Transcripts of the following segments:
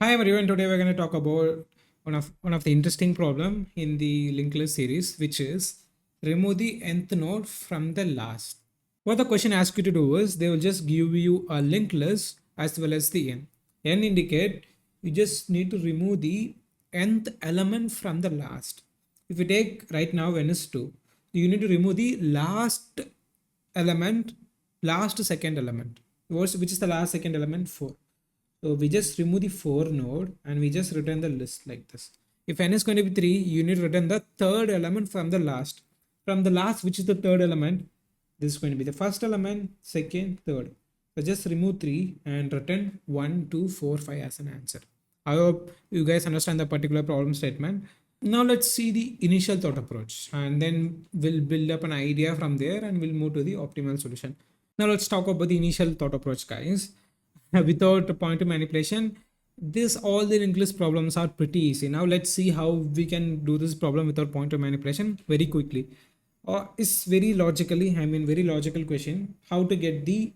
Hi everyone, today we're going to talk about one of the interesting problem in the linked list series, which is remove the nth node from the last. What the question asks you to do is they will just give you a linked list as well as the n. N indicate you just need to remove the nth element from the last. If you take right now n is 2, you need to remove the last element, last second element. Which is the last second element? 4. So we just remove the 4 node and we just return the list like this. If n is going to be 3, you need to return the third element from the last. From the last, which is the third element, this is going to be the first element, second, third. So just remove 3 and return 1, 2, 4, 5 as an answer. I hope you guys understand the particular problem statement. Now let's see the initial thought approach and then we'll build up an idea from there and we'll move to the optimal solution. Now let's talk about the initial thought approach, guys. Without pointer manipulation, this all the linked list problems are pretty easy. Now let's see how we can do this problem without pointer manipulation very quickly. It's very logically, very logical question. How to get the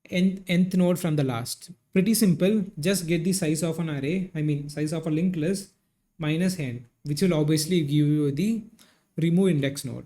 nth node from the last? Pretty simple. Just get the size of an array, size of a linked list minus n, which will obviously give you the remove index node.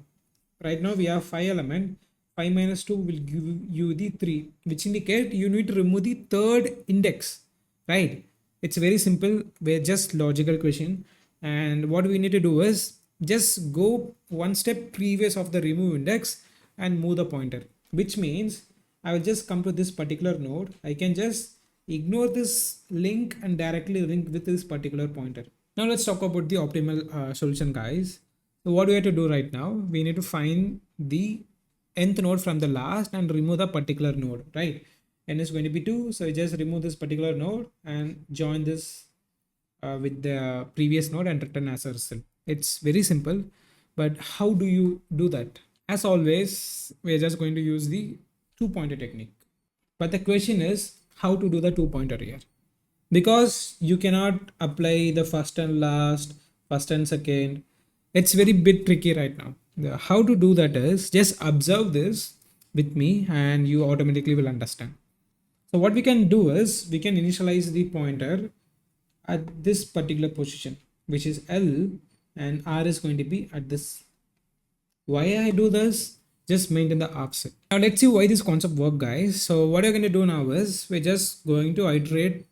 Right now we have 5 element. 5 minus 2 will give you the 3, which indicate you need to remove the third index, right? It's very simple. We're just logical question. And what we need to do is just go one step previous of the remove index and move the pointer, which means I will just come to this particular node. I can just ignore this link and directly link with this particular pointer. Now let's talk about the optimal solution, guys. So what we have to do right now, we need to find the nth node from the last and remove the particular node, right? N is going to be 2, so just remove this particular node and join this with the previous node and return as a result. It's very simple, but how do you do that? As always, we're just going to use the 2-pointer technique. But the question is how to do the 2-pointer here, because you cannot apply the first and last, first and second. It's very bit tricky right now. How to do that is just observe this with me and you automatically will understand. So what we can do is we can initialize the pointer at this particular position, which is L, and R is going to be at this. Why I do this? Just maintain the offset. Now let's see why this concept work, guys. So what we're going to do now is we're just going to iterate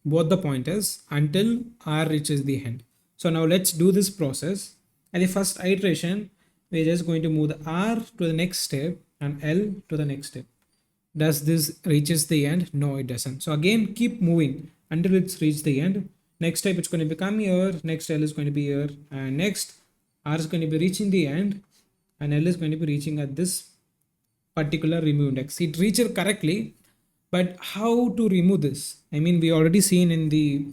both the pointers until R reaches the end. So now let's do this process. At the first iteration, we're just going to move the R to the next step and L to the next step. Does this reaches the end? No, it doesn't. So again, keep moving until it's reached the end. Next step, it's going to become here. Next L is going to be here. And next R is going to be reaching the end and L is going to be reaching at this particular remove index. It reached correctly, but how to remove this? We already seen in the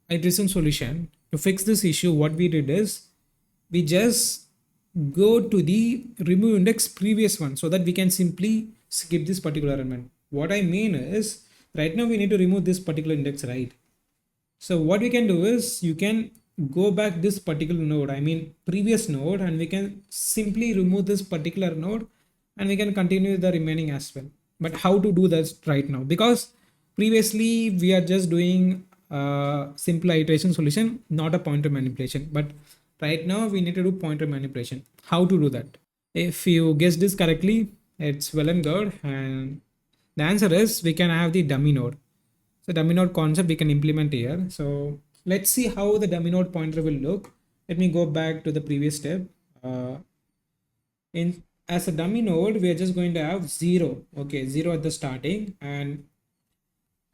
iteration solution. To fix this issue, what we did is we just go to the remove index previous one so that we can simply skip this particular element. What I mean is right now we need to remove this particular index, right? So what we can do is you can go back this particular node, previous node, and we can simply remove this particular node and we can continue the remaining as well. But how to do that right now? Because previously we are just doing a simple iteration solution, not a pointer manipulation. But right now we need to do pointer manipulation. How to do that? If you guessed this correctly, it's well and good. And the answer is we can have the dummy node. So dummy node concept we can implement here. So let's see how the dummy node pointer will look. Let me go back to the previous step. In as a dummy node, we are just going to have 0. Okay, 0 at the starting, and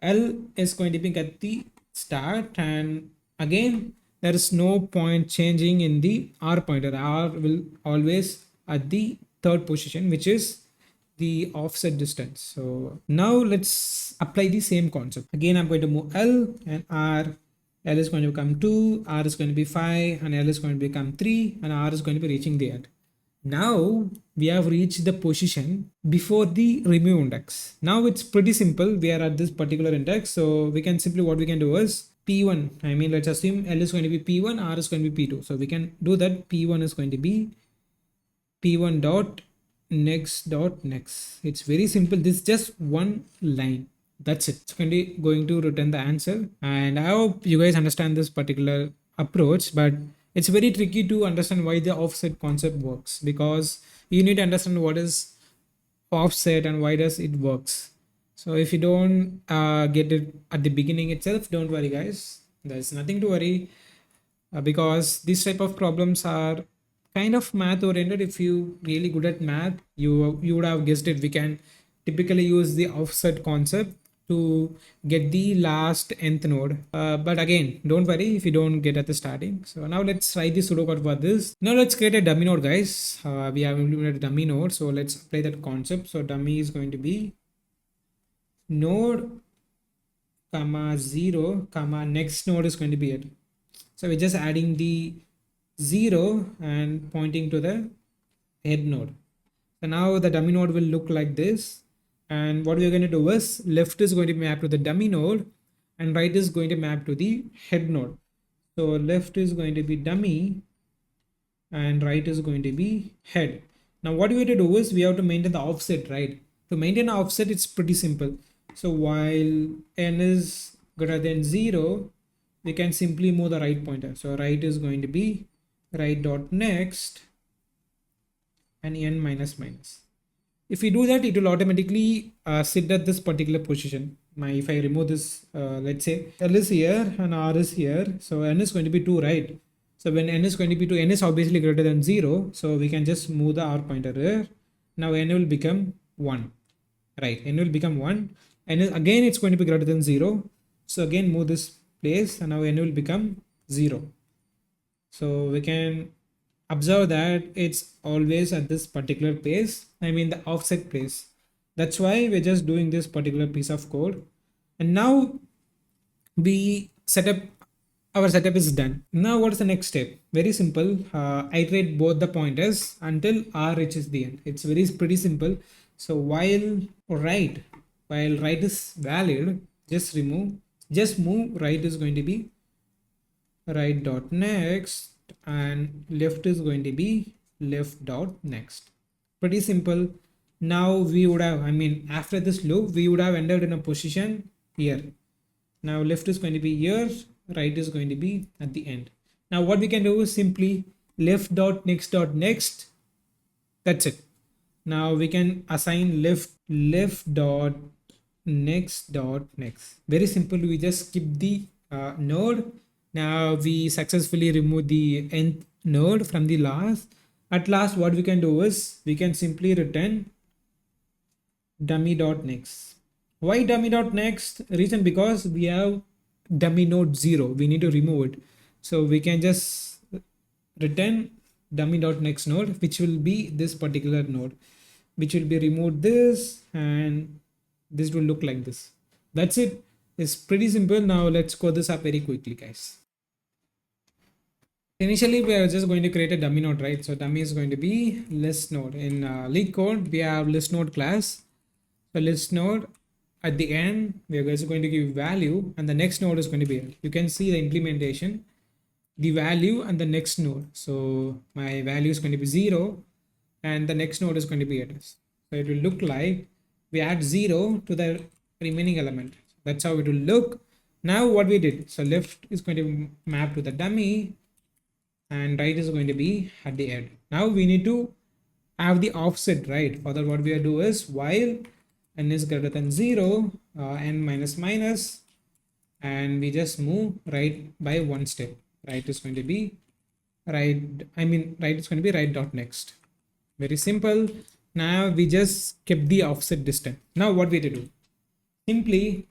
L is going to be at the start, and again there is no point changing in the R pointer. R will always at the third position, which is the offset distance. So now let's apply the same concept. Again, I'm going to move L and R. L is going to become 2, R is going to be 5, and L is going to become 3, and R is going to be reaching the end. Now we have reached the position before the remove index. Now it's pretty simple. We are at this particular index. So we can simply, what we can do is P1. Let's assume L is going to be P1, R is going to be P2. So we can do that. P1 is going to be P1 dot next dot next. It's very simple. This is just one line. That's it. It's going to return the answer. And I hope you guys understand this particular approach, but it's very tricky to understand why the offset concept works, because you need to understand what is offset and why does it works. So if you don't get it at the beginning itself, don't worry guys, there's nothing to worry, because these type of problems are kind of math oriented. If you really good at math, you would have guessed it. We can typically use the offset concept to get the last nth node, but again, don't worry if you don't get at the starting. So now let's try the pseudocode for this. Now let's create a dummy node guys. We have implemented a dummy node, so let's apply that concept. So dummy is going to be node comma 0 comma next node is going to be it. So we're just adding the 0 and pointing to the head node. So now the dummy node will look like this. And what we're going to do is left is going to map to the dummy node and right is going to map to the head node. So left is going to be dummy and right is going to be head. Now what we have to do is we have to maintain the offset, right? To maintain the offset, it's pretty simple. So while n is greater than 0, we can simply move the right pointer. So right is going to be right dot next and n minus minus. If we do that, it will automatically sit at this particular position. If I remove this, let's say L is here and R is here. So n is going to be 2, right? So when n is going to be 2, n is obviously greater than 0. So we can just move the R pointer here. Now n will become 1, right? N will become 1. And again, it's going to be greater than 0. So again, move this place and now n will become 0. So we can observe that it's always at this particular place, I mean the offset place. That's why we're just doing this particular piece of code. And now our setup is done. Now what is the next step? Very simple. Iterate both the pointers until R reaches the end. It's pretty simple. So while right is valid, just move right is going to be right dot next and left is going to be left dot next. Pretty simple. Now we would have, after this loop, we would have ended in a position here. Now left is going to be here, right is going to be at the end. Now what we can do is simply left dot next dot next. That's it. Now we can assign left dot next dot next. Very simple. We just skip the node. Now we successfully remove the nth node from the last. At last, what we can do is we can simply return dummy dot next. Why dummy dot next? Reason because we have dummy node 0. We need to remove it. So we can just return dummy dot next node, which will be this particular node, which will be removed this, and this will look like this. That's it. It's pretty simple. Now let's code this up very quickly, guys. Initially, we are just going to create a dummy node, right? So dummy is going to be list node. In lead code, we have list node class. So list node, at the end, we are just going to give value, and the next node is going to be, you can see the implementation, the value and the next node. So my value is going to be 0 and the next node is going to be address. So it will look like we add 0 to the remaining element. That's how it will look. Now what we did, so left is going to map to the dummy and right is going to be at the end. Now we need to have the offset, right? For that, what we do is while n is greater than 0, n minus minus, and we just move right by one step. Right is going to be right is going to be right dot next. Very simple. Now we just kept the offset distance. Now what we do? Simply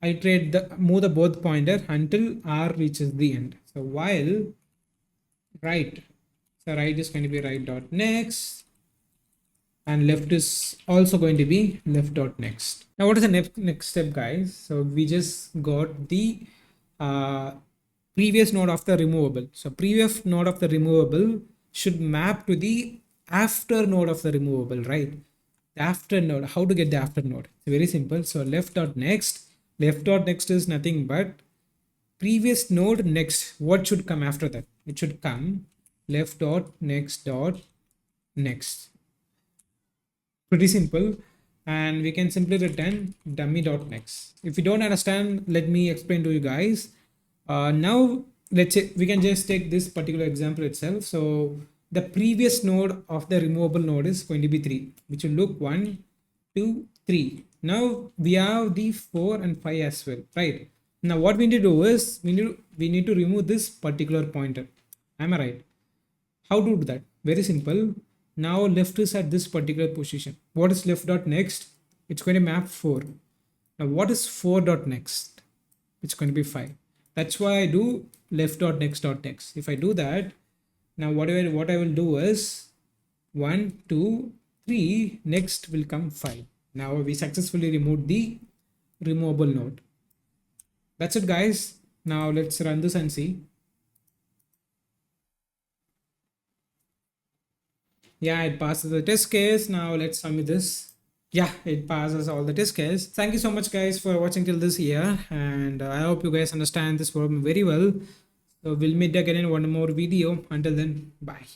move the both pointer until R reaches the end. So while right, so right is going to be right dot next and left is also going to be left dot next. Now what is the next step, guys? So we just got the previous node of the removable. So previous node of the removable should map to the after node of the removable, right? The after node. How to get the after node? It's very simple. So left dot next is nothing but previous node next. What should come after that? It should come left dot next dot next. Pretty simple. and we can simply return dummy.next. If you don't understand, let me explain to you guys. Now let's say we can just take this particular example itself. So the previous node of the removable node is going to be 3, which will look 1, 2, 3. Now we have the 4 and 5 as well, right? Now what we need to do is we need to remove this particular pointer. Am I right? How to do that? Very simple. Now left is at this particular position. What is left dot next? It's going to map 4. Now what is 4 dot next? It's going to be 5. That's why I do left dot next dot next. If I do that, now what I will do is 1, 2, 3, next will come 5. Now we successfully removed the removable node. That's it, guys. Now let's run this and see. Yeah, it passes the test case. Now let's submit this. Yeah, it passes all the test case. Thank you so much, guys, for watching till this year, and I hope you guys understand this problem very well. So we'll meet again in one more video. Until then, bye.